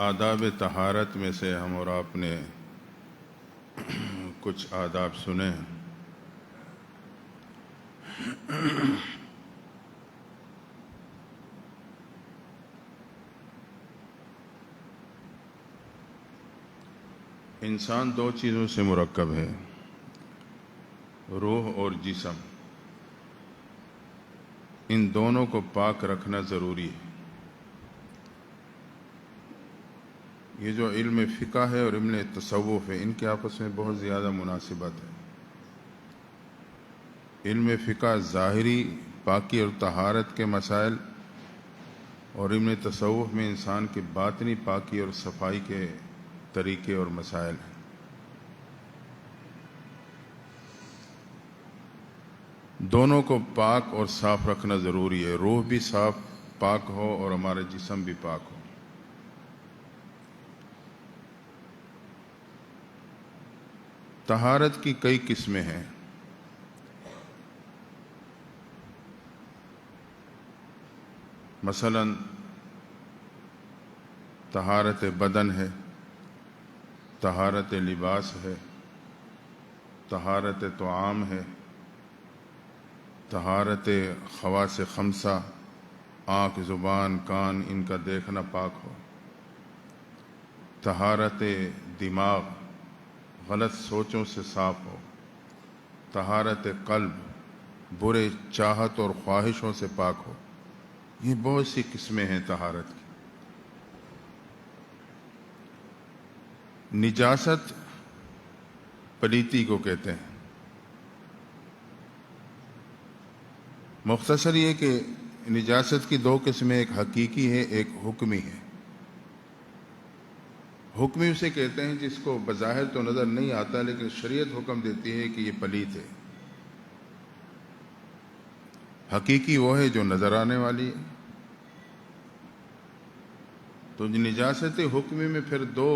آداب طہارت میں سے ہم اور آپ نے کچھ آداب سنے ہیں۔ انسان دو چیزوں سے مرکب ہے، روح اور جسم۔ ان دونوں کو پاک رکھنا ضروری ہے۔ یہ جو علم فقہ ہے اور علم تصوف ہے، ان کے آپس میں بہت زیادہ مناسبت ہے۔ علم فقہ ظاہری پاکی اور طہارت کے مسائل، اور علم تصوف میں انسان کے باطنی پاکی اور صفائی کے طریقے اور مسائل ہیں۔ دونوں کو پاک اور صاف رکھنا ضروری ہے۔ روح بھی صاف پاک ہو اور ہمارا جسم بھی پاک ہو۔ طہارت کی کئی قسمیں ہیں۔ مثلا طہارت بدن ہے، طہارت لباس ہے، طہارت طعام ہے، طہارت خواص خمسہ، آنکھ، زبان، کان، ان کا دیکھنا پاک ہو، طہارت دماغ، غلط سوچوں سے صاف ہو، طہارت قلب، برے چاہت اور خواہشوں سے پاک ہو۔ یہ بہت سی قسمیں ہیں طہارت کی۔ نجاست پلیتی کو کہتے ہیں۔ مختصر یہ کہ نجاست کی دو قسمیں، ایک حقیقی ہے، ایک حکمی ہے۔ حکمی اسے کہتے ہیں جس کو بظاہر تو نظر نہیں آتا، لیکن شریعت حکم دیتی ہے کہ یہ پلیت ہے۔ حقیقی وہ ہے جو نظر آنے والی ہے۔ تو نجاست حکمی میں پھر دو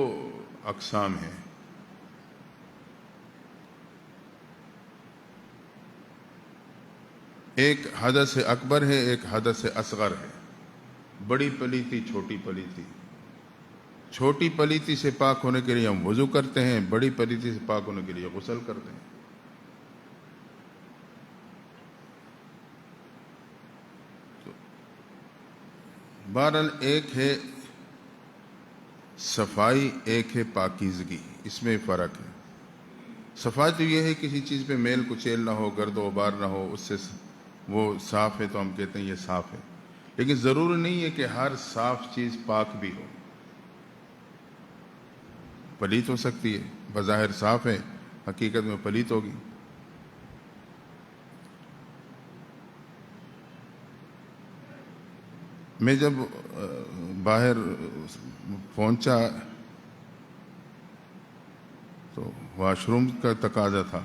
اقسام ہیں۔ ایک حدث اکبر ہے، ایک حدث اصغر ہے۔ بڑی پلیتی، چھوٹی پلیتی۔ چھوٹی پلیتی سے پاک ہونے کے لیے ہم وضو کرتے ہیں، بڑی پلیتی سے پاک ہونے کے لیے غسل کرتے ہیں۔ بہرحال ایک ہے صفائی، ایک ہے پاکیزگی، اس میں فرق ہے۔ صفائی تو یہ ہے کسی چیز پہ میل کچیل نہ ہو، گرد و غبار نہ ہو، اس سے وہ صاف ہے تو ہم کہتے ہیں یہ صاف ہے۔ لیکن ضروری نہیں ہے کہ ہر صاف چیز پاک بھی ہو۔ پلیت ہو سکتی ہے، بظاہر صاف ہے، حقیقت میں پلیت ہوگی۔ میں جب باہر پہنچا تو واش روم کا تقاضا تھا۔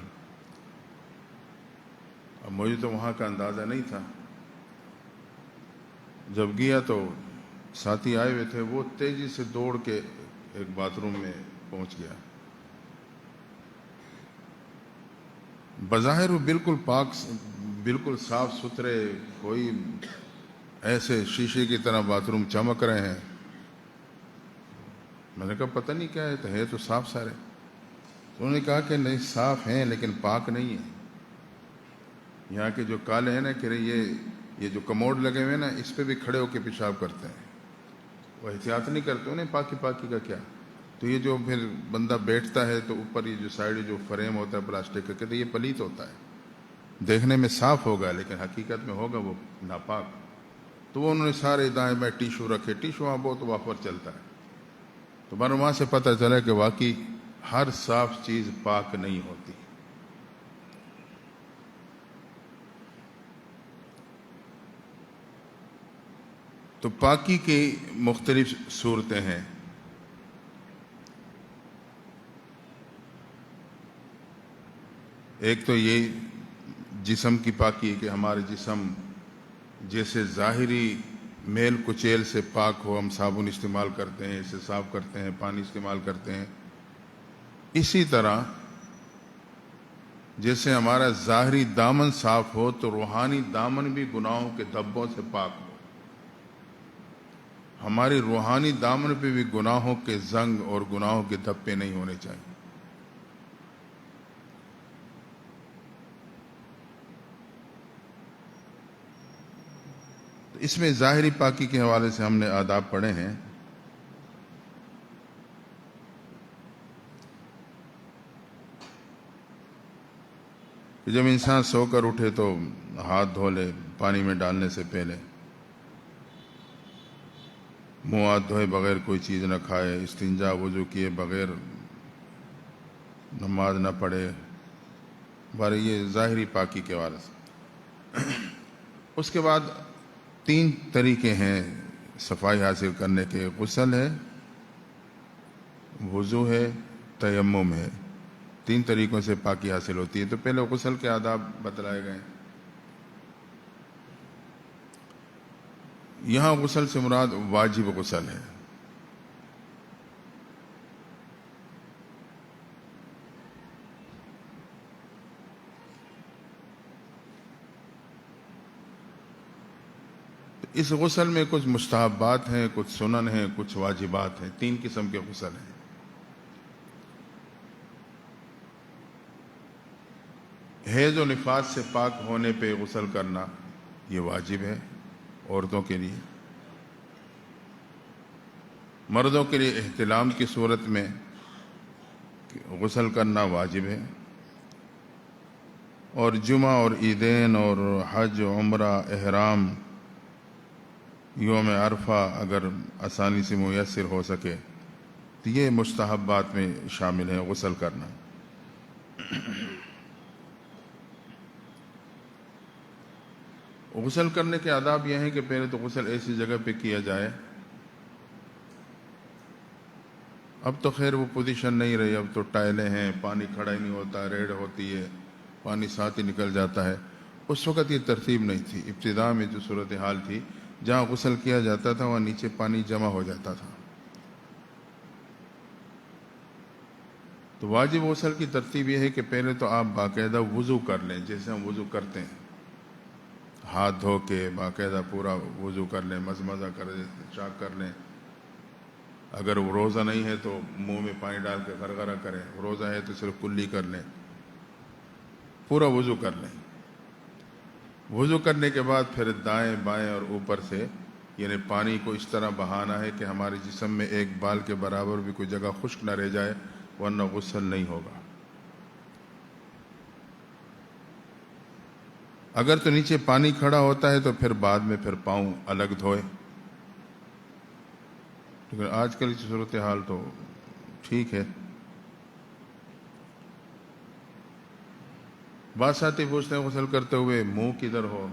اب مجھے تو وہاں کا اندازہ نہیں تھا۔ جب گیا تو ساتھی آئے ہوئے تھے، وہ تیزی سے دوڑ کے ایک باتھ روم میں پہنچ گیا۔ بظاہر وہ بالکل پاک، بالکل صاف ستھرے، کوئی ایسے شیشے کی طرح باتھ روم چمک رہے ہیں۔ میں نے کہا پتہ نہیں کیا ہے تو صاف سارے۔ تو انہوں نے کہا کہ نہیں، صاف ہیں لیکن پاک نہیں ہیں۔ یہاں کے جو کالے ہیں نا، کہ یہ جو کموڈ لگے ہوئے ہیں نا، اس پہ بھی کھڑے ہو کے پیشاب کرتے ہیں۔ وہ احتیاط نہیں کرتے، انہیں پاکی کا کیا۔ تو یہ جو پھر بندہ بیٹھتا ہے تو اوپر یہ جو سائڈ جو فریم ہوتا ہے پلاسٹک کا، کہتے ہیں یہ پلیت ہوتا ہے، دیکھنے میں صاف ہوگا لیکن حقیقت میں ہوگا وہ ناپاک۔ تو وہ انہوں نے سارے دائیں بائیں ٹیشو رکھے، ٹیشو وہاں بہت وافر چلتا ہے۔ تو وہاں سے پتہ چلا کہ واقعی ہر صاف چیز پاک نہیں ہوتی۔ تو پاکی کی مختلف صورتیں ہیں۔ ایک تو یہ جسم کی پاکی ہے کہ ہمارے جسم جیسے ظاہری میل کچیل سے پاک ہو، ہم صابن استعمال کرتے ہیں، اسے صاف کرتے ہیں، پانی استعمال کرتے ہیں، اسی طرح جیسے ہمارا ظاہری دامن صاف ہو تو روحانی دامن بھی گناہوں کے دھبوں سے پاک ہو۔ ہماری روحانی دامن پہ بھی گناہوں کے زنگ اور گناہوں کے دھبے نہیں ہونے چاہیے۔ اس میں ظاہری پاکی کے حوالے سے ہم نے آداب پڑھے ہیں۔ کہ جب انسان سو کر اٹھے تو ہاتھ دھو لے پانی میں ڈالنے سے پہلے، منہ ہاتھ دھوئے بغیر کوئی چیز نہ کھائے، استنجا وضو کیے بغیر نماز نہ پڑھے، بارے یہ ظاہری پاکی کے حوالے سے۔ اس کے بعد 3 طریقے ہیں صفائی حاصل کرنے کے، غسل ہے، وضو ہے، تیمم ہے۔ 3 طریقوں سے پاکی حاصل ہوتی ہے۔ تو پہلے غسل کے آداب بتلائے گئے۔ یہاں غسل سے مراد واجب غسل ہے۔ اس غسل میں کچھ مستحبات ہیں، کچھ سنن ہیں، کچھ واجبات ہیں۔ 3 قسم کے غسل ہیں۔ حیض و نفاس سے پاک ہونے پہ غسل کرنا یہ واجب ہے عورتوں کے لیے۔ مردوں کے لیے احتلام کی صورت میں غسل کرنا واجب ہے، اور جمعہ اور عیدین اور حج، عمرہ، احرام، یوم عرفہ اگر آسانی سے میسر ہو سکے تو یہ مستحبات میں شامل ہیں غسل کرنا۔ غسل کرنے کے آداب یہ ہیں کہ پہلے تو غسل ایسی جگہ پہ کیا جائے، اب تو خیر وہ پوزیشن نہیں رہی، اب تو ٹائلیں ہیں، پانی کھڑا ہی نہیں ہوتا، ریڑھ ہوتی ہے، پانی ساتھ ہی نکل جاتا ہے۔ اس وقت یہ ترتیب نہیں تھی۔ ابتدا میں جو صورتحال تھی، جہاں غسل کیا جاتا تھا وہاں نیچے پانی جمع ہو جاتا تھا۔ تو واجب غسل کی ترتیب یہ ہے کہ پہلے تو آپ باقاعدہ وضو کر لیں، جیسے ہم وضو کرتے ہیں، ہاتھ دھو کے باقاعدہ پورا وضو کر لیں، مزمزہ کر لیں، چاک کر لیں۔ اگر وہ روزہ نہیں ہے تو منہ میں پانی ڈال کے غرغرہ کریں، روزہ ہے تو صرف کلی کر لیں، پورا وضو کر لیں۔ وضو کرنے کے بعد پھر دائیں بائیں اور اوپر سے، یعنی پانی کو اس طرح بہانا ہے کہ ہمارے جسم میں ایک بال کے برابر بھی کوئی جگہ خشک نہ رہ جائے، ورنہ غسل نہیں ہوگا۔ اگر تو نیچے پانی کھڑا ہوتا ہے تو پھر بعد میں پھر پاؤں الگ دھوئے۔ لیکن آج کل کی صورتحال تو ٹھیک ہے۔ بعض ساتھی پوچھتے ہیں غسل کرتے ہوئے منہ کدھر ہو؟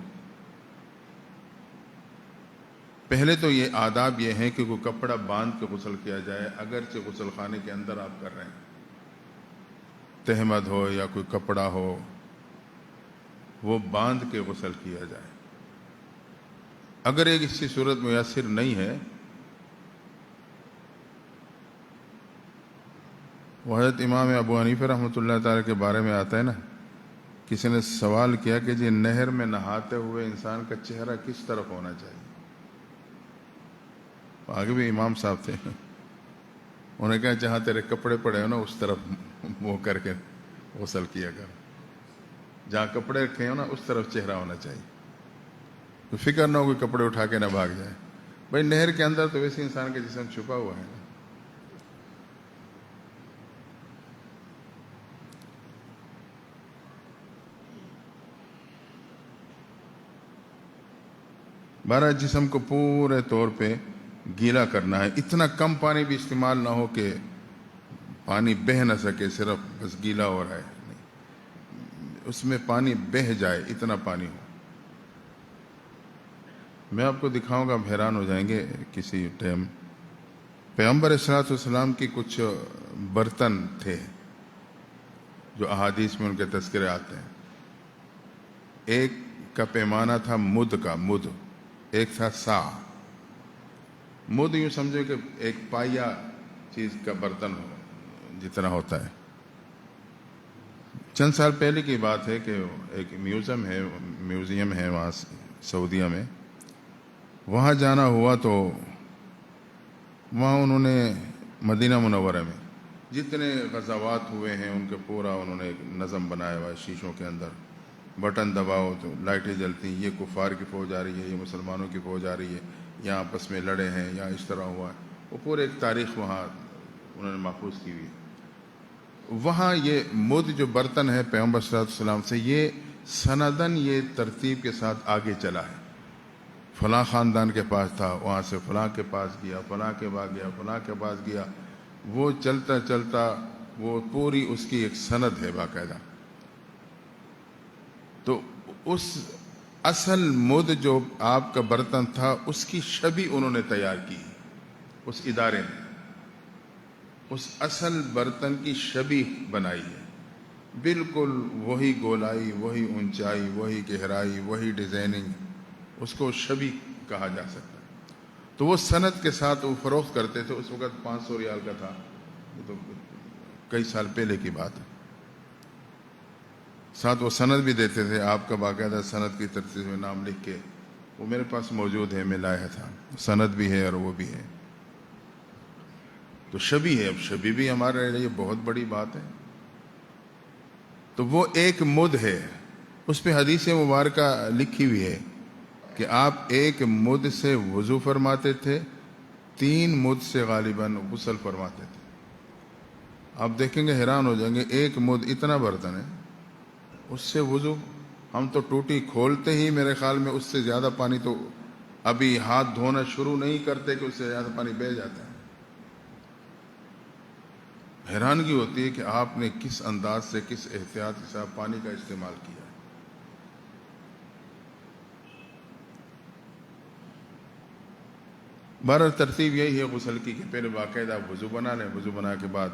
پہلے تو یہ آداب یہ ہیں کہ کوئی کپڑا باندھ کے غسل کیا جائے، اگرچہ غسل خانے کے اندر آپ کر رہے ہیں، تہمد ہو یا کوئی کپڑا ہو، وہ باندھ کے غسل کیا جائے۔ اگر ایک اس کی صورت میسر نہیں ہے، وہ حضرت امام ابو حنیفہ رحمۃ اللہ تعالی کے بارے میں آتا ہے نا، کسی نے سوال کیا کہ جی نہر میں نہاتے ہوئے انسان کا چہرہ کس طرف ہونا چاہیے؟ آگے بھی امام صاحب تھے، انہوں نے کہا جہاں تیرے کپڑے پڑے ہو نا اس طرف منہ کر کے غسل کیا کر، جہاں کپڑے رکھے ہو نا اس طرف چہرہ ہونا چاہیے، کوئی فکر نہ ہو کوئی کپڑے اٹھا کے نہ بھاگ جائے۔ بھائی نہر کے اندر تو ویسے انسان کا جسم چھپا ہوا ہے نا۔ بارہ جسم کو پورے طور پہ گیلا کرنا ہے، اتنا کم پانی بھی استعمال نہ ہو کہ پانی بہہ نہ سکے، صرف بس گیلا ہو رہا ہے، نہیں، اس میں پانی بہہ جائے اتنا پانی ہو۔ میں آپ کو دکھاؤں گا، آپ حیران ہو جائیں گے۔ کسی ٹائم پیغمبر صلی اللہ علیہ کی کچھ برتن تھے جو احادیث میں ان کے تذکرے آتے ہیں۔ ایک کا پیمانہ تھا مد کا، مد، ایک تھا سا۔ مد یوں سمجھو کہ ایک پائیا چیز کا برتن ہو جتنا ہوتا ہے۔ چند سال پہلے کی بات ہے کہ ایک میوزیم ہے وہاں سعودیہ میں، وہاں جانا ہوا تو وہاں انہوں نے مدینہ منورہ میں جتنے غزوات ہوئے ہیں ان کے پورا انہوں نے ایک نظم بنایا ہوا ہے شیشوں کے اندر، بٹن دباؤ تو لائٹیں جلتی ہیں، یہ کفار کی فوج آ رہی ہے، یہ مسلمانوں کی فوج آ رہی ہے، یہاں آپس میں لڑے ہیں، یا اس طرح ہوا ہے، وہ پورے ایک تاریخ وہاں انہوں نے محفوظ کی ہوئی ہے۔ وہاں یہ مد جو برتن ہے پیغمبر صلی اللہ علیہ وسلم سے، یہ سندن یہ ترتیب کے ساتھ آگے چلا ہے، فلاں خاندان کے پاس تھا، وہاں سے فلاں کے پاس گیا، فلاں کے پاس گیا، فلاں کے پاس گیا، وہ چلتا چلتا وہ پوری اس کی ایک سند ہے باقاعدہ۔ تو اس اصل مد جو آپ کا برتن تھا اس کی شبیہ انہوں نے تیار کی، اس ادارے نے اس اصل برتن کی شبیہ بنائی ہے، بالکل وہی گولائی، وہی اونچائی، وہی گہرائی، وہی ڈیزائننگ، اس کو شبیہ کہا جا سکتا ہے۔ تو وہ سند کے ساتھ وہ فروخت کرتے تھے، اس وقت 500 ریال کا تھا، یہ تو کئی سال پہلے کی بات ہے۔ ساتھ وہ سند بھی دیتے تھے، آپ کا باقاعدہ سند کی ترتیب میں نام لکھ کے، وہ میرے پاس موجود ہے، میں لایا تھا، سند بھی ہے اور وہ بھی ہے۔ تو شبیہ ہے، اب شبیہ بھی ہمارے لیے بہت بڑی بات ہے۔ تو وہ ایک مد ہے، اس پہ حدیث مبارکہ لکھی ہوئی ہے کہ آپ ایک مد سے وضو فرماتے تھے، 3 مد سے غالباً غسل فرماتے تھے۔ آپ دیکھیں گے حیران ہو جائیں گے، ایک مد اتنا برتن ہے، اس سے وضو، ہم تو ٹوٹی کھولتے ہی میرے خیال میں اس سے زیادہ پانی تو ابھی ہاتھ دھونا شروع نہیں کرتے کہ اس سے زیادہ پانی بہہ جاتا ہے۔ حیرانگی ہوتی ہے کہ آپ نے کس انداز سے، کس احتیاط کے ساتھ پانی کا استعمال کیا ہے۔ بہرحال ترتیب یہی ہے غسل کی کہ پہلے باقاعدہ وضو بنا لیں، وضو بنا کے بعد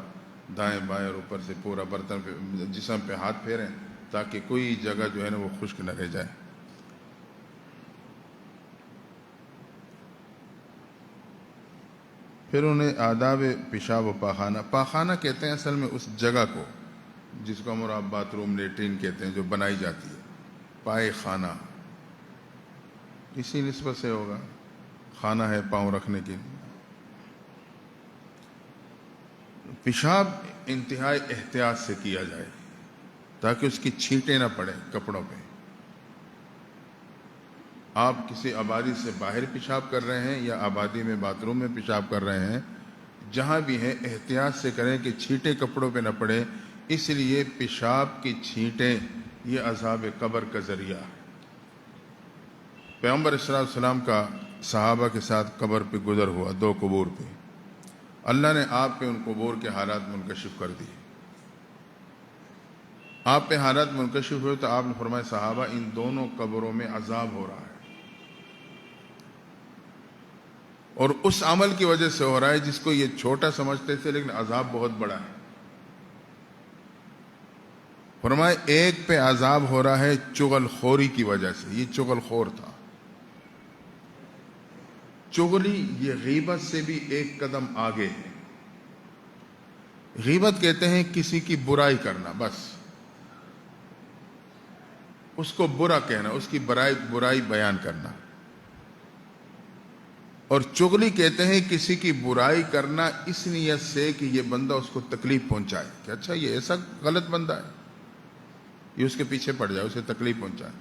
دائیں بائیں اور اوپر سے پورا برتن پہ، جسم پہ ہاتھ پھیریں تاکہ کوئی جگہ جو ہے نا وہ خشک نہ رہ جائے۔ پھر انہیں آداب پیشاب و پاخانہ، پاخانہ کہتے ہیں اصل میں اس جگہ کو جس کو ہم آپ باتھ روم لیٹرین کہتے ہیں جو بنائی جاتی ہے، پائے خانہ اسی نسبت سے ہوگا، خانہ ہے پاؤں رکھنے کی۔ پیشاب انتہائی احتیاط سے کیا جائے تاکہ اس کی چھینٹیں نہ پڑیں کپڑوں پہ۔ آپ کسی آبادی سے باہر پیشاب کر رہے ہیں یا آبادی میں باتھ روم میں پیشاب کر رہے ہیں، جہاں بھی ہیں احتیاط سے کریں کہ چھینٹیں کپڑوں پہ نہ پڑے، اس لیے پیشاب کی چھینٹیں یہ عذاب قبر کا ذریعہ ہے۔ پیغمبر صلی اللہ علیہ وسلم کا صحابہ کے ساتھ قبر پہ گزر ہوا، 2 قبور پہ، اللہ نے آپ پہ ان قبور کے حالات منکشف کر دیے۔ آپ پہ حالات منکشف ہوئے تو آپ نے فرمایا صحابہ ان دونوں قبروں میں عذاب ہو رہا ہے، اور اس عمل کی وجہ سے ہو رہا ہے جس کو یہ چھوٹا سمجھتے تھے لیکن عذاب بہت بڑا ہے۔ فرمایا ایک پہ عذاب ہو رہا ہے چغل خوری کی وجہ سے، یہ چغل خور تھا۔ چغلی یہ غیبت سے بھی ایک قدم آگے ہے۔ غیبت کہتے ہیں کسی کی برائی کرنا، بس اس کو برا کہنا، اس کی برائی بیان کرنا۔ اور چغلی کہتے ہیں کسی کی برائی کرنا اس نیت سے کہ یہ بندہ اس کو تکلیف پہنچائے، کہ اچھا یہ ایسا غلط بندہ ہے، یہ اس کے پیچھے پڑ جائے، اسے تکلیف پہنچائے۔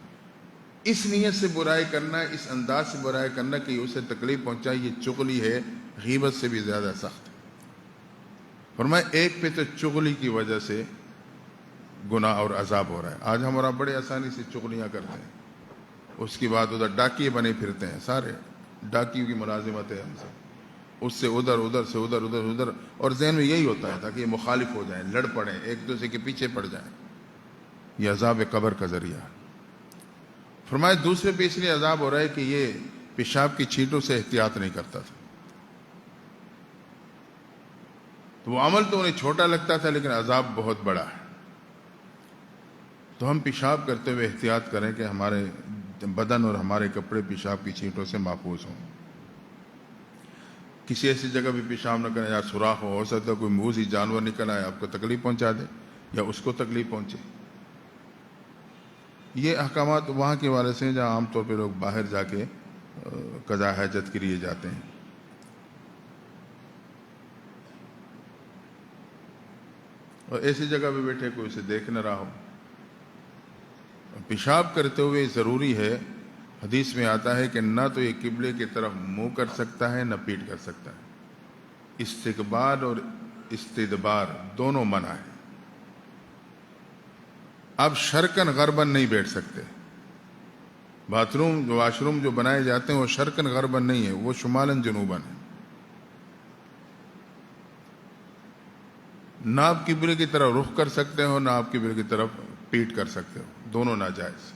اس نیت سے برائی کرنا، اس انداز سے برائی کرنا کہ اسے تکلیف پہنچائے، یہ چغلی ہے، غیبت سے بھی زیادہ سخت ہے۔ فرمایا ایک پہ تو چغلی کی وجہ سے گناہ اور عذاب ہو رہا ہے۔ آج ہمارا بڑے آسانی سے چغلیاں کرتے ہیں، اس کی بات ادھر ڈاکیے بنے پھرتے ہیں، سارے ڈاکیوں کی ملازمت ہے ہم سے، اس سے ادھر، ادھر سے ادھر، ادھر ادھر، اور ذہن میں یہی ہوتا ہے تاکہ یہ مخالف ہو جائیں، لڑ پڑیں، ایک دوسرے کے پیچھے پڑ جائیں۔ یہ عذاب قبر کا ذریعہ ہے۔ فرمایا دوسرے پہ اس لیے عذاب ہو رہا ہے کہ یہ پیشاب کی چھینٹوں سے احتیاط نہیں کرتا تھا، تو وہ عمل تو انہیں چھوٹا لگتا تھا لیکن عذاب بہت بڑا ہے۔ تو ہم پیشاب کرتے ہوئے احتیاط کریں کہ ہمارے بدن اور ہمارے کپڑے پیشاب کی چھینٹوں سے محفوظ ہوں۔ کسی ایسی جگہ بھی پیشاب نہ کریں یا سوراخ ہو سکتا ہے کوئی موذی جانور نکل آئے آپ کو تکلیف پہنچا دے یا اس کو تکلیف پہنچے۔ یہ احکامات وہاں کے والے سے ہیں جہاں عام طور پہ لوگ باہر جا کے قضاء حاجت کے لیے جاتے ہیں۔ اور ایسی جگہ پہ بیٹھے کوئی اسے دیکھ نہ رہا ہو. پیشاب کرتے ہوئے ضروری ہے، حدیث میں آتا ہے کہ نہ تو یہ قبلے کی طرف منہ کر سکتا ہے نہ پیٹ کر سکتا ہے. استقبال اور استدبار دونوں منع ہے. اب شرکن غربن نہیں بیٹھ سکتے. واش روم جو بنائے جاتے ہیں وہ شرکن غربن نہیں ہے، وہ شمالن جنوبن ہے. نہ آپ قبلے کی طرف رخ کر سکتے ہو، نہ آپ قبلے کی طرف پیٹ کر سکتے ہو، دونوں ناجائز.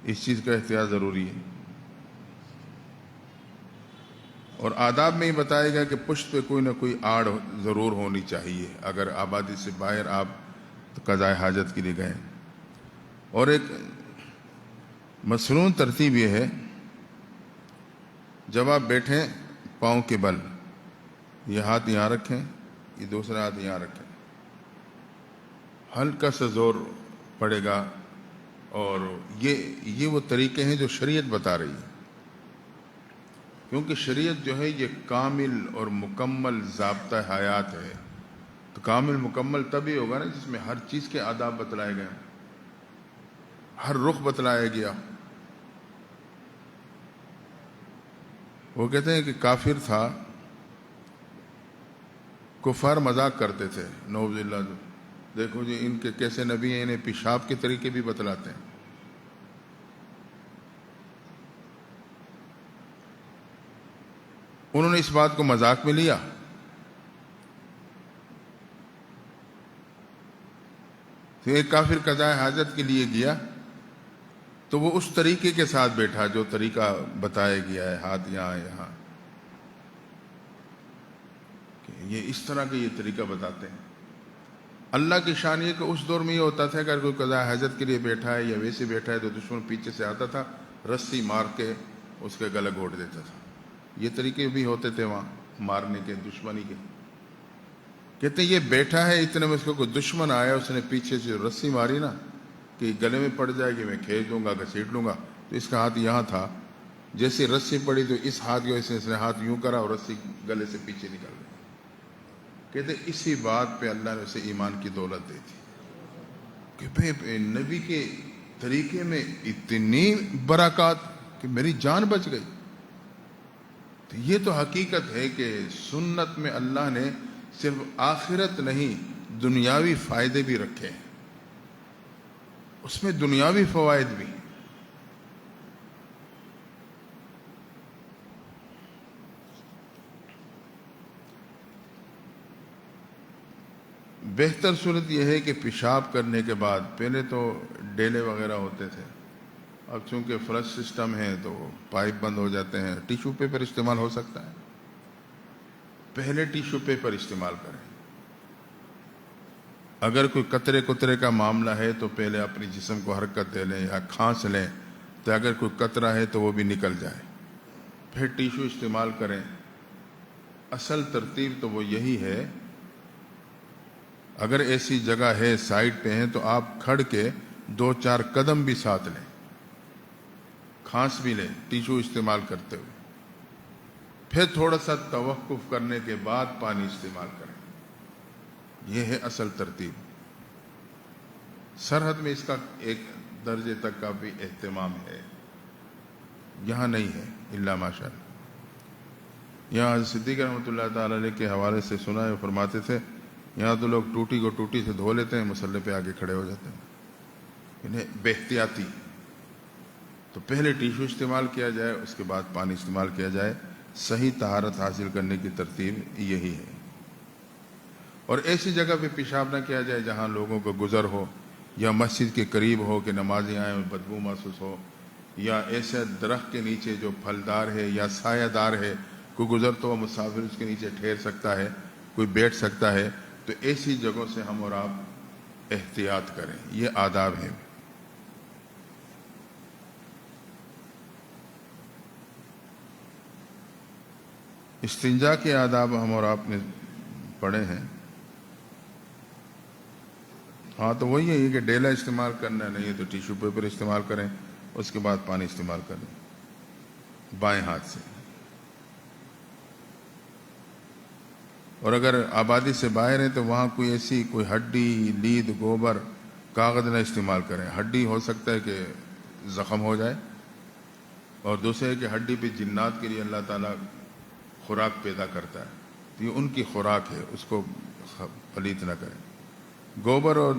اس چیز کا احتیاط ضروری ہے. اور آداب میں ہی بتائے گا کہ پشت پہ کوئی نہ کوئی آڑ ضرور ہونی چاہیے اگر آبادی سے باہر آپ قضاء حاجت کے لیے گئے. اور ایک مسنون ترتیب یہ ہے، جب آپ بیٹھیں پاؤں کے بل، یہ ہاتھ یہاں رکھیں، یہ دوسرا ہاتھ یہاں رکھیں. ہلکا سا زور پڑے گا. اور یہ وہ طریقے ہیں جو شریعت بتا رہی ہے، کیونکہ شریعت جو ہے یہ کامل اور مکمل ضابطہ حیات ہے. تو کامل مکمل تبھی ہوگا نا جس میں ہر چیز کے آداب بتلائے گئے، ہر رخ بتلایا گیا. وہ کہتے ہیں کہ کافر تھا، کفار مذاق کرتے تھے، نعوذ باللہ، دیکھو جی ان کے کیسے نبی ہیں، انہیں پیشاب کے طریقے بھی بتلاتے ہیں. انہوں نے اس بات کو مذاق میں لیا. تو ایک کافر قضاء حاجت کے لیے گیا تو وہ اس طریقے کے ساتھ بیٹھا جو طریقہ بتایا گیا ہے، ہاتھ یہاں یہاں، کہ یہ اس طرح کا یہ طریقہ بتاتے ہیں. اللہ کی شان یہ کہ اس دور میں یہ ہوتا تھا کہ اگر کوئی قضاء حاجت کے لیے بیٹھا ہے یا ویسے بیٹھا ہے تو دشمن پیچھے سے آتا تھا، رسی مار کے اس کے گلے گھونٹ دیتا تھا. یہ طریقے بھی ہوتے تھے وہاں مارنے کے، دشمنی کے. کہتے ہیں یہ بیٹھا ہے، اتنے میں اس کو کوئی دشمن آیا، اس نے پیچھے سے رسی ماری نا کہ گلے میں پڑ جائے گی، میں کھینچ دوں گا، گھسیٹ لوں گا. تو اس کا ہاتھ یہاں تھا، جیسے رسی پڑی تو اس ہاتھ کی وجہ سے اس نے ہاتھ یوں کرا اور رسی گلے سے پیچھے نکل گئی. کہتے اسی بات پہ اللہ نے اسے ایمان کی دولت دی تھی کہ بھئی نبی کے طریقے میں اتنی برکات کہ میری جان بچ گئی. تو یہ تو حقیقت ہے کہ سنت میں اللہ نے صرف آخرت نہیں دنیاوی فائدے بھی رکھے ہیں، اس میں دنیاوی فوائد بھی. بہتر صورت یہ ہے کہ پیشاب کرنے کے بعد، پہلے تو ڈیلے وغیرہ ہوتے تھے، اب چونکہ فلش سسٹم ہے تو پائپ بند ہو جاتے ہیں، ٹیشو پیپر استعمال ہو سکتا ہے. پہلے ٹیشو پیپر استعمال کریں. اگر کوئی قطرے قطرے کا معاملہ ہے تو پہلے اپنی جسم کو حرکت دے لیں یا کھانس لیں تو اگر کوئی قطرہ ہے تو وہ بھی نکل جائے، پھر ٹیشو استعمال کریں. اصل ترتیب تو وہ یہی ہے. اگر ایسی جگہ ہے سائڈ پہ ہیں تو آپ کھڑ کے 2-4 قدم بھی ساتھ لیں، کھانس بھی لیں ٹیشو استعمال کرتے ہوئے، پھر تھوڑا سا توقف کرنے کے بعد پانی استعمال کریں. یہ ہے اصل ترتیب. سرحد میں اس کا ایک درجے تک کا بھی اہتمام ہے، یہاں نہیں ہے الا ماشاء اللہ. یہاں حضرت صدیق رحمۃ اللہ تعالی علیہ کے حوالے سے سنا ہے، فرماتے تھے یہاں تو لوگ ٹوٹی کو ٹوٹی سے دھو لیتے ہیں، مسلح پہ آگے کھڑے ہو جاتے ہیں. انہیں بے احتیاطی. تو پہلے ٹیشو استعمال کیا جائے، اس کے بعد پانی استعمال کیا جائے. صحیح طہارت حاصل کرنے کی ترتیب یہی ہے. اور ایسی جگہ پہ پیشاب نہ کیا جائے جہاں لوگوں کو گزر ہو، یا مسجد کے قریب ہو کہ نمازی آئیں اور بدبو محسوس ہو، یا ایسے درخت کے نیچے جو پھلدار ہے یا سایہ دار ہے، کوئی گزرتا ہوا مسافر اس کے نیچے ٹھہر سکتا ہے، کوئی بیٹھ سکتا ہے. تو ایسی جگہوں سے ہم اور آپ احتیاط کریں. یہ آداب ہیں. استنجا کے آداب ہم اور آپ نے پڑھے ہیں. ہاں تو وہی ہے کہ ڈیلا استعمال کرنا نہیں ہے تو ٹیشو پیپر استعمال کریں، اس کے بعد پانی استعمال کریں بائیں ہاتھ سے. اور اگر آبادی سے باہر ہیں تو وہاں کوئی ایسی کوئی ہڈی، لید، گوبر، کاغذ نہ استعمال کریں. ہڈی ہو سکتا ہے کہ زخم ہو جائے، اور دوسرے ہے کہ ہڈی پہ جنات کے لیے اللہ تعالیٰ خوراک پیدا کرتا ہے، تو یہ ان کی خوراک ہے، اس کو پلیت نہ کریں. گوبر اور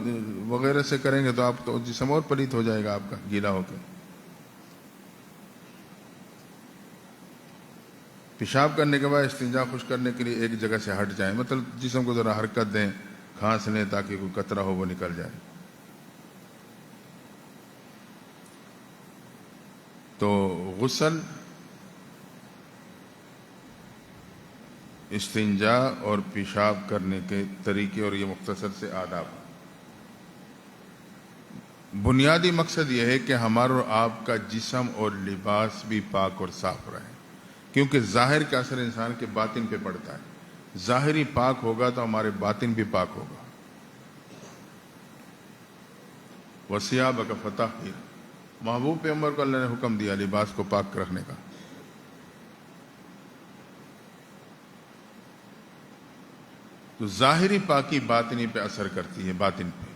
وغیرہ سے کریں گے تو آپ تو جسم اور پلیت ہو جائے گا آپ کا گیلا ہو کے. پیشاب کرنے کے بعد استنجا خشک کرنے کے لیے ایک جگہ سے ہٹ جائیں، مطلب جسم کو ذرا حرکت دیں، کھانس لیں تاکہ کوئی قطرہ ہو وہ نکل جائے. تو غسل، استنجا اور پیشاب کرنے کے طریقے اور یہ مختصر سے آداب. بنیادی مقصد یہ ہے کہ ہمارا اور آپ کا جسم اور لباس بھی پاک اور صاف رہے، کیونکہ ظاہر کا اثر انسان کے باطن پہ پڑتا ہے. ظاہری پاک ہوگا تو ہمارے باطن بھی پاک ہوگا. وَثِيَابَكَ فَطَهِّرْ، محبوب پیغمبر کو اللہ نے حکم دیا لباس کو پاک رکھنے کا. تو ظاہری پاکی باطنی پہ اثر کرتی ہے، باطن پہ.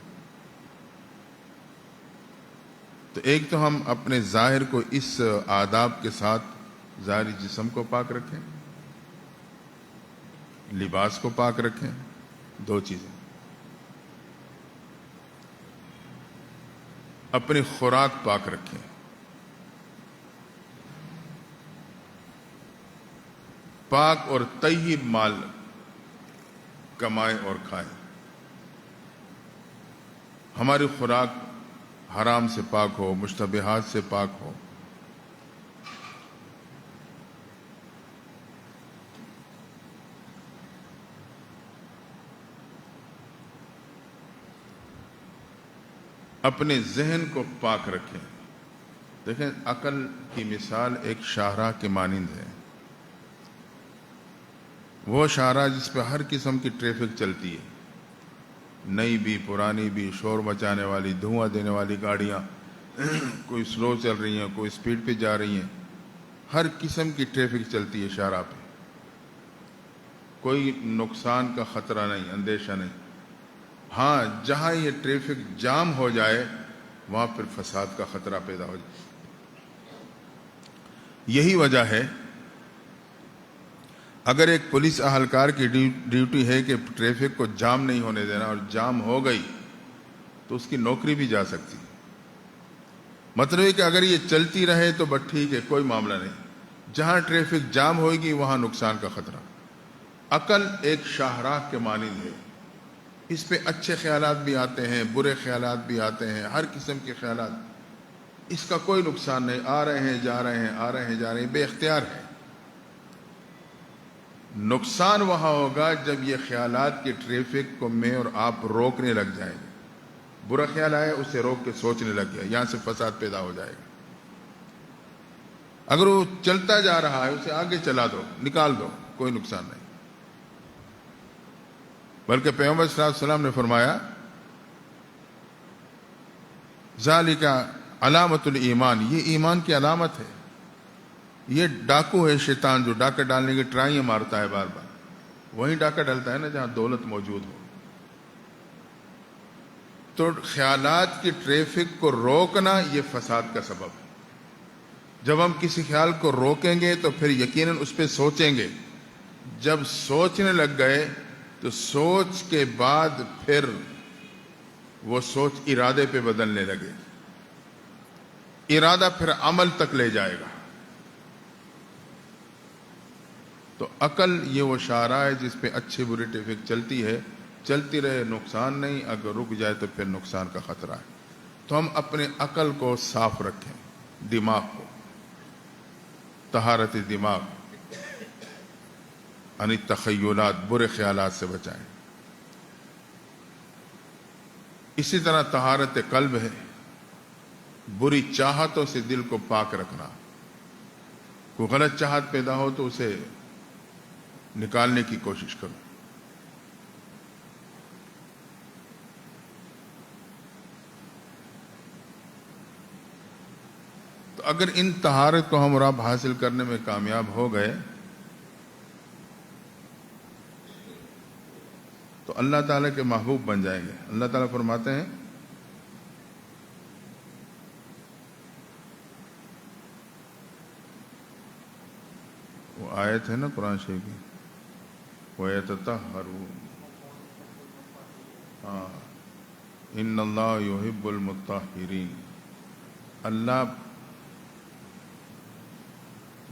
تو ایک تو ہم اپنے ظاہر کو اس آداب کے ساتھ ظاہری جسم کو پاک رکھیں، لباس کو پاک رکھیں. دو چیزیں. اپنی خوراک پاک رکھیں. پاک اور طیب مال کمائیں اور کھائیں. ہماری خوراک حرام سے پاک ہو، مشتبہات سے پاک ہو. اپنے ذہن کو پاک رکھیں. دیکھیں، عقل کی مثال ایک شاہراہ کے مانند ہے. وہ شاہراہ جس پہ ہر قسم کی ٹریفک چلتی ہے، نئی بھی پرانی بھی، شور مچانے والی، دھواں دینے والی گاڑیاں، کوئی سلو چل رہی ہیں، کوئی سپیڈ پہ جا رہی ہیں. ہر قسم کی ٹریفک چلتی ہے شاہراہ پہ. کوئی نقصان کا خطرہ نہیں، اندیشہ نہیں. ہاں، جہاں یہ ٹریفک جام ہو جائے وہاں پھر فساد کا خطرہ پیدا ہو جائے. یہی وجہ ہے اگر ایک پولیس اہلکار کی ڈیوٹی ہے کہ ٹریفک کو جام نہیں ہونے دینا، اور جام ہو گئی تو اس کی نوکری بھی جا سکتی. مطلب ہے کہ اگر یہ چلتی رہے تو بس ٹھیک ہے، کوئی معاملہ نہیں. جہاں ٹریفک جام ہوئے گی وہاں نقصان کا خطرہ. عقل ایک شاہراہ کے مانند ہے. اس پہ اچھے خیالات بھی آتے ہیں، برے خیالات بھی آتے ہیں، ہر قسم کے خیالات. اس کا کوئی نقصان نہیں. آ رہے ہیں جا رہے ہیں، آ رہے ہیں جا رہے ہیں، بے اختیار ہے. نقصان وہاں ہوگا جب یہ خیالات کی ٹریفک کو میں اور آپ روکنے لگ جائیں گے. برا خیال آئے اسے روک کے سوچنے لگ گیا، یہاں سے فساد پیدا ہو جائے گا. اگر وہ چلتا جا رہا ہے اسے آگے چلا دو، نکال دو، کوئی نقصان نہیں. بلکہ پیغمبر صلی اللہ علیہ وسلم نے فرمایا ذالک علامت الایمان، یہ ایمان کی علامت ہے. یہ ڈاکو ہے شیطان جو ڈاکہ ڈالنے کی ٹرائیاں مارتا ہے بار بار. وہیں ڈاکہ ڈالتا ہے نا جہاں دولت موجود ہو. تو خیالات کی ٹریفک کو روکنا یہ فساد کا سبب ہے. جب ہم کسی خیال کو روکیں گے تو پھر یقیناً اس پہ سوچیں گے. جب سوچنے لگ گئے تو سوچ کے بعد پھر وہ سوچ ارادے پہ بدلنے لگے. ارادہ پھر عمل تک لے جائے گا. تو عقل یہ وہ شاہراہ ہے جس پہ اچھی بری ٹریفک چلتی ہے، چلتی رہے نقصان نہیں، اگر رک جائے تو پھر نقصان کا خطرہ ہے. تو ہم اپنے عقل کو صاف رکھیں، دماغ کو، طہارت دماغ، یعنی تخیلات، برے خیالات سے بچائیں. اسی طرح طہارت قلب ہے، بری چاہتوں سے دل کو پاک رکھنا. کوئی غلط چاہت پیدا ہو تو اسے نکالنے کی کوشش کرو. تو اگر ان طہارت کو ہم اور آپ حاصل کرنے میں کامیاب ہو گئے تو اللہ تعالیٰ کے محبوب بن جائیں گے۔ اللہ تعالیٰ فرماتے ہیں وہ آیت ہے نا قرآن شریف کی، وَيَتَطَهَّرُونَ، ہاں، ان اللہ یحب المطہرین، اللہ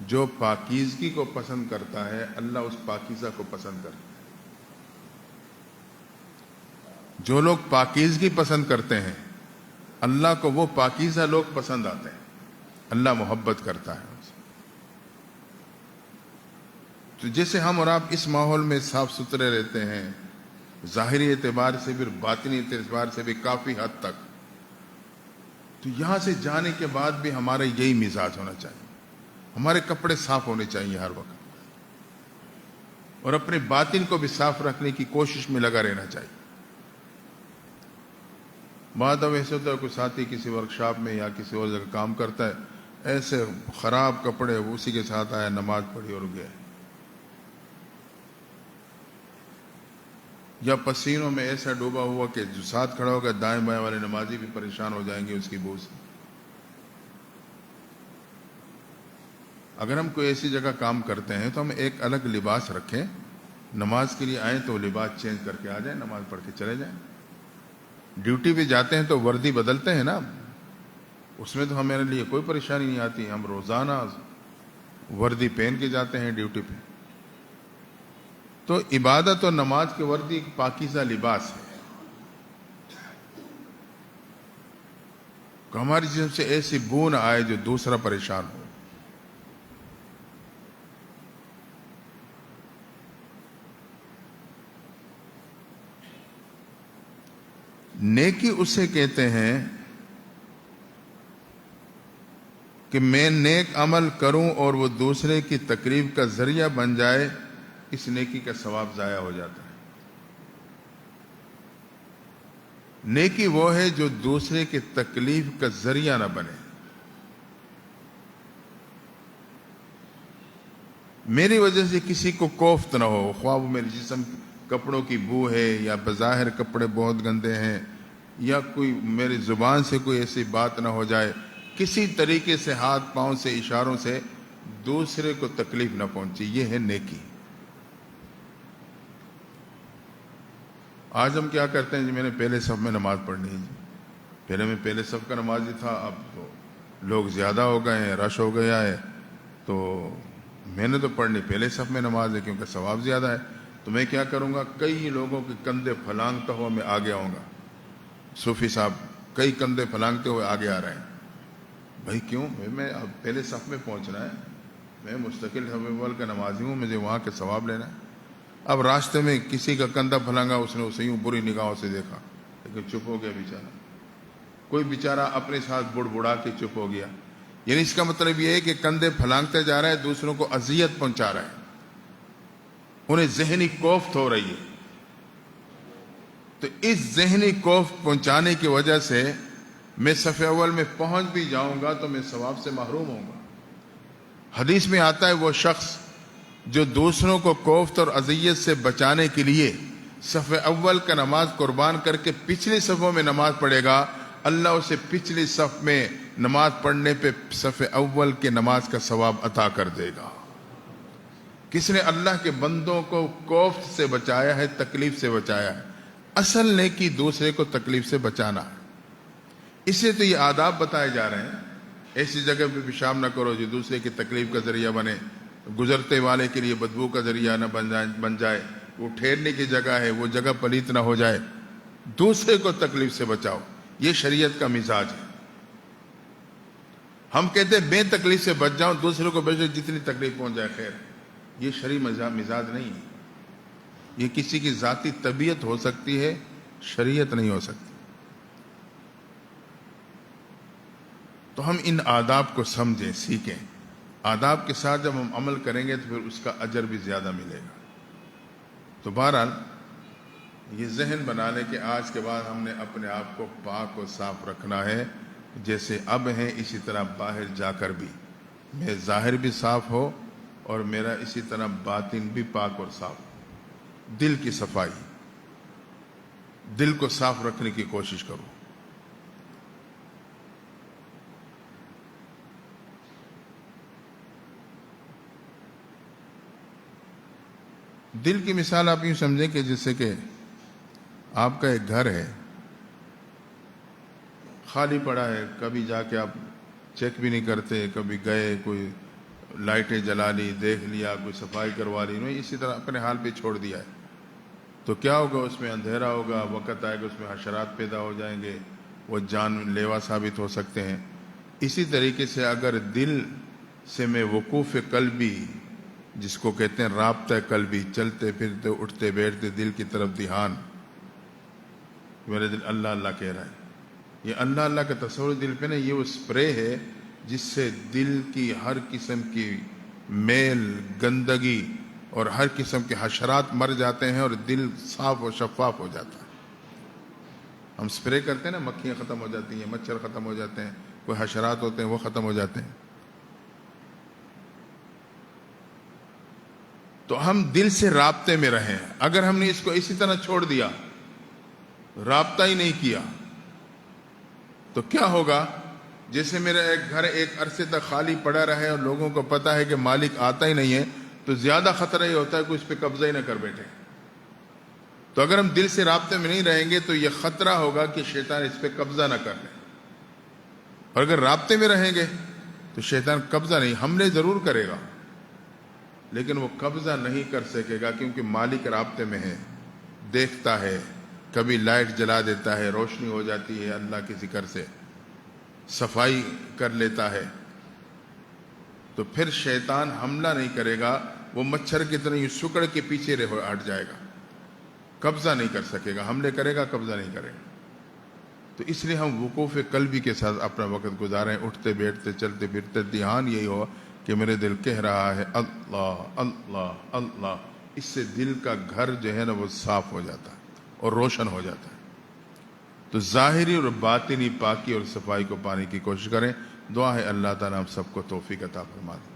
جو پاکیزگی کو پسند کرتا ہے اللہ اس پاکیزہ کو پسند کرتا ہے۔ جو لوگ پاکیزگی پسند کرتے ہیں اللہ کو وہ پاکیزہ لوگ پسند آتے ہیں، اللہ محبت کرتا ہے۔ تو جیسے ہم اور آپ اس ماحول میں صاف ستھرے رہتے ہیں، ظاہری اعتبار سے بھی باطنی اعتبار سے بھی کافی حد تک، تو یہاں سے جانے کے بعد بھی ہمارا یہی مزاج ہونا چاہیے، ہمارے کپڑے صاف ہونے چاہیے ہر وقت، اور اپنے باطن کو بھی صاف رکھنے کی کوشش میں لگا رہنا چاہیے۔ بعد اب ایسے ہوتا ہے کوئی ساتھی کسی ورکشاپ میں یا کسی اور جگہ کام کرتا ہے، ایسے خراب کپڑے اسی کے ساتھ آیا، نماز پڑھی اور گیا، یا پسینوں میں ایسا ڈوبا ہوا کہ جو ساتھ کھڑا ہوگا دائیں بائیں والے نمازی بھی پریشان ہو جائیں گے اس کی بو سے۔ اگر ہم کوئی ایسی جگہ کام کرتے ہیں تو ہم ایک الگ لباس رکھیں، نماز کے لیے آئیں تو لباس چینج کر کے آ جائیں، نماز پڑھ کے چلے جائیں۔ ڈیوٹی پہ جاتے ہیں تو وردی بدلتے ہیں نا، اس میں تو ہمارے لیے کوئی پریشانی نہیں آتی، ہم روزانہ وردی پہن کے جاتے ہیں ڈیوٹی پہ۔ تو عبادت اور نماز کی وردی ایک پاکیزہ لباس ہے کہ ہماری جسم سے ایسی بو نہ آئے جو دوسرا پریشان ہو۔ نیکی اسے کہتے ہیں کہ میں نیک عمل کروں اور وہ دوسرے کی تقریب کا ذریعہ بن جائے، اس نیکی کا ثواب ضائع ہو جاتا ہے۔ نیکی وہ ہے جو دوسرے کی تکلیف کا ذریعہ نہ بنے۔ میری وجہ سے کسی کو کوفت نہ ہو، خواہ وہ میرے جسم کپڑوں کی بو ہے یا بظاہر کپڑے بہت گندے ہیں، یا کوئی میری زبان سے کوئی ایسی بات نہ ہو جائے، کسی طریقے سے ہاتھ پاؤں سے اشاروں سے دوسرے کو تکلیف نہ پہنچے، یہ ہے نیکی۔ آج ہم کیا کرتے ہیں جی میں نے پہلے صف میں نماز پڑھنی ہے، پہلے میں پہلے صف کا نمازی تھا، اب تو لوگ زیادہ ہو گئے ہیں، رش ہو گیا ہے، تو میں نے تو پڑھنی پہلے صف میں نماز ہے کیونکہ ثواب زیادہ ہے، تو میں کیا کروں گا، کئی لوگوں کے کندھے پھلانگتا ہوا میں آگے آؤں گا۔ صوفی صاحب کئی کندھے پھلانگتے ہوئے آگے آ رہے ہیں، بھائی کیوں؟ میں اب پہلے صف میں پہنچنا ہے، میں مستقل صف اول کا نمازی ہوں، مجھے وہاں کے ثواب لینا ہے۔ اب راستے میں کسی کا کندھا پھلانگا، اس نے اسے یوں بری نگاہوں سے دیکھا، لیکن چپ ہو گیا بیچارہ۔ کوئی بیچارہ اپنے ساتھ بڑ بڑا کے چپ ہو گیا، یعنی اس کا مطلب یہ ہے کہ کندھے پھلانگتے جا رہا ہے، دوسروں کو اذیت پہنچا رہا ہے، انہیں ذہنی کوفت ہو رہی ہے۔ تو اس ذہنی کوفت پہنچانے کی وجہ سے میں صف اول میں پہنچ بھی جاؤں گا تو میں ثواب سے محروم ہوں گا۔ حدیث میں آتا ہے وہ شخص جو دوسروں کو کوفت اور اذیت سے بچانے کے لیے صف اول کا نماز قربان کر کے پچھلی صفوں میں نماز پڑھے گا، اللہ اسے پچھلی صف میں نماز پڑھنے پہ صف اول کے نماز کا ثواب عطا کر دے گا۔ کس نے اللہ کے بندوں کو کوفت سے بچایا ہے، تکلیف سے بچایا ہے۔ اصل نیکی دوسرے کو تکلیف سے بچانا ہے، اس سے تو یہ آداب بتائے جا رہے ہیں۔ ایسی جگہ پہ پیشاب نہ کرو جو دوسرے کی تکلیف کا ذریعہ بنے، گزرتے والے کے لیے بدبو کا ذریعہ نہ بن جائے، وہ ٹھہرنے کی جگہ ہے وہ جگہ پلیت نہ ہو جائے، دوسرے کو تکلیف سے بچاؤ، یہ شریعت کا مزاج ہے۔ ہم کہتے ہیں میں تکلیف سے بچ جاؤں، دوسرے کو بچے جتنی تکلیف پہنچ جائے خیر، یہ شرعی مزاج نہیں ہے، یہ کسی کی ذاتی طبیعت ہو سکتی ہے، شریعت نہیں ہو سکتی۔ تو ہم ان آداب کو سمجھیں، سیکھیں، آداب کے ساتھ جب ہم عمل کریں گے تو پھر اس کا اجر بھی زیادہ ملے گا۔ تو بہرحال یہ ذہن بنا لیں کہ آج کے بعد ہم نے اپنے آپ کو پاک و صاف رکھنا ہے، جیسے اب ہیں اسی طرح باہر جا کر بھی میں ظاہر بھی صاف ہو اور میرا اسی طرح باطن بھی پاک اور صاف ہو، دل کی صفائی۔ دل کو صاف رکھنے کی کوشش کرو۔ دل کی مثال آپ یوں سمجھیں کہ جیسے کہ آپ کا ایک گھر ہے، خالی پڑا ہے، کبھی جا کے آپ چیک بھی نہیں کرتے، کبھی گئے کوئی لائٹیں جلا لی، دیکھ لیا، کوئی صفائی کروا لی، نہیں، اسی طرح اپنے حال پہ چھوڑ دیا ہے، تو کیا ہوگا؟ اس میں اندھیرا ہوگا، وقت آئے گا اس میں حشرات پیدا ہو جائیں گے، وہ جان لیوا ثابت ہو سکتے ہیں۔ اسی طریقے سے اگر دل سے میں وقوف قلبی، جس کو کہتے ہیں رابطہ قلبی، چلتے پھرتے اٹھتے بیٹھتے دل کی طرف دھیان، میرے دل اللہ اللہ کہہ رہا ہے، یہ اللہ اللہ کا تصور دل پہ نہیں، یہ وہ اسپرے ہے جس سے دل کی ہر قسم کی میل، گندگی اور ہر قسم کے حشرات مر جاتے ہیں اور دل صاف و شفاف ہو جاتا ہے۔ ہم اسپرے کرتے ہیں نا، مکھیاں ختم ہو جاتی ہیں، مچھر ختم ہو جاتے ہیں، کوئی حشرات ہوتے ہیں وہ ختم ہو جاتے ہیں۔ تو ہم دل سے رابطے میں رہیں۔ اگر ہم نے اس کو اسی طرح چھوڑ دیا، رابطہ ہی نہیں کیا، تو کیا ہوگا؟ جیسے میرا ایک گھر ایک عرصے تک خالی پڑا رہے اور لوگوں کو پتہ ہے کہ مالک آتا ہی نہیں ہے، تو زیادہ خطرہ یہ ہوتا ہے کہ اس پہ قبضہ ہی نہ کر بیٹھے۔ تو اگر ہم دل سے رابطے میں نہیں رہیں گے تو یہ خطرہ ہوگا کہ شیطان اس پہ قبضہ نہ کر لے، اور اگر رابطے میں رہیں گے تو شیطان قبضہ نہیں، حملے ضرور کرے گا لیکن وہ قبضہ نہیں کر سکے گا، کیونکہ مالک رابطے میں ہے، دیکھتا ہے، کبھی لائٹ جلا دیتا ہے، روشنی ہو جاتی ہے اللہ کے ذکر سے، صفائی کر لیتا ہے، تو پھر شیطان حملہ نہیں کرے گا، وہ مچھر کی طرح سکڑ کے پیچھے ہٹ جائے گا، قبضہ نہیں کر سکے گا، حملے کرے گا قبضہ نہیں کرے گا۔ تو اس لیے ہم وقوف قلبی کے ساتھ اپنا وقت گزاریں، اٹھتے بیٹھتے چلتے پھرتے دھیان یہی ہو کہ میرے دل کہہ رہا ہے اللہ اللہ اللہ، اس سے دل کا گھر جو ہے نا وہ صاف ہو جاتا ہے اور روشن ہو جاتا ہے۔ تو ظاہری اور باطنی پاکی اور صفائی کو پانے کی کوشش کریں۔ دعا ہے اللہ تعالیٰ ہم سب کو توفیق عطا فرما دے۔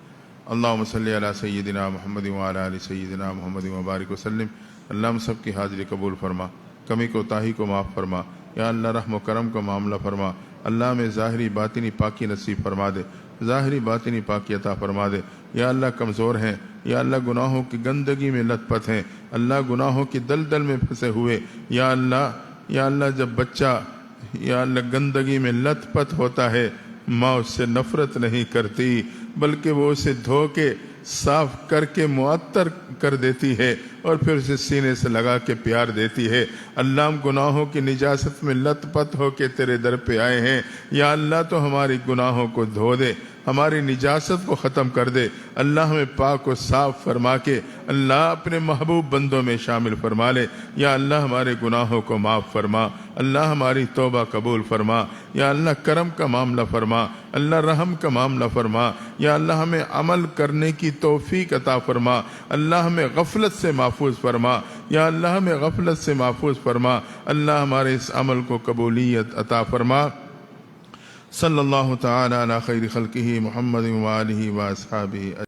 اللہم صلی علی سیدنا محمد وعلی آل سیدنا محمد وبارک وسلم۔ اللہ ہم سب کی حاضری قبول فرما، کمی کوتاہی کو معاف فرما، یا اللہ رحم و کرم کا معاملہ فرما۔ اللہ میں ظاہری باطنی پاکی نصیب فرما دے، ظاہری باطنی پاکی عطا فرما دے۔ یا اللہ کمزور ہیں، یا اللہ گناہوں کی گندگی میں لت پت ہیں، اللہ گناہوں کی دلدل میں پھنسے ہوئے، یا اللہ جب بچہ یا اللہ گندگی میں لت پت ہوتا ہے، ماں اس سے نفرت نہیں کرتی بلکہ وہ اسے دھو کے صاف کر کے معطر کر دیتی ہے اور پھر اسے سینے سے لگا کے پیار دیتی ہے۔ اللہ ہم گناہوں کی نجاست میں لت پت ہو کے تیرے در پہ آئے ہیں، یا اللہ تو ہماری گناہوں کو دھو دے، ہماری نجاست کو ختم کر دے۔ اللہ ہمیں پاک و صاف فرما کے اللہ اپنے محبوب بندوں میں شامل فرما لے۔ یا اللہ ہمارے گناہوں کو معاف فرما، اللہ ہماری توبہ قبول فرما، یا اللہ کرم کا معاملہ فرما، اللہ رحم کا معاملہ فرما، یا اللہ ہمیں عمل کرنے کی توفیق عطا فرما، اللہ ہمیں غفلت سے محفوظ فرما، یا اللہ ہمیں غفلت سے محفوظ فرما، اللہ ہمارے اس عمل کو قبولیت عطا فرما۔ صلی اللہ تعالی علی خیر خلقہ محمد و آلہ و اصحابہ۔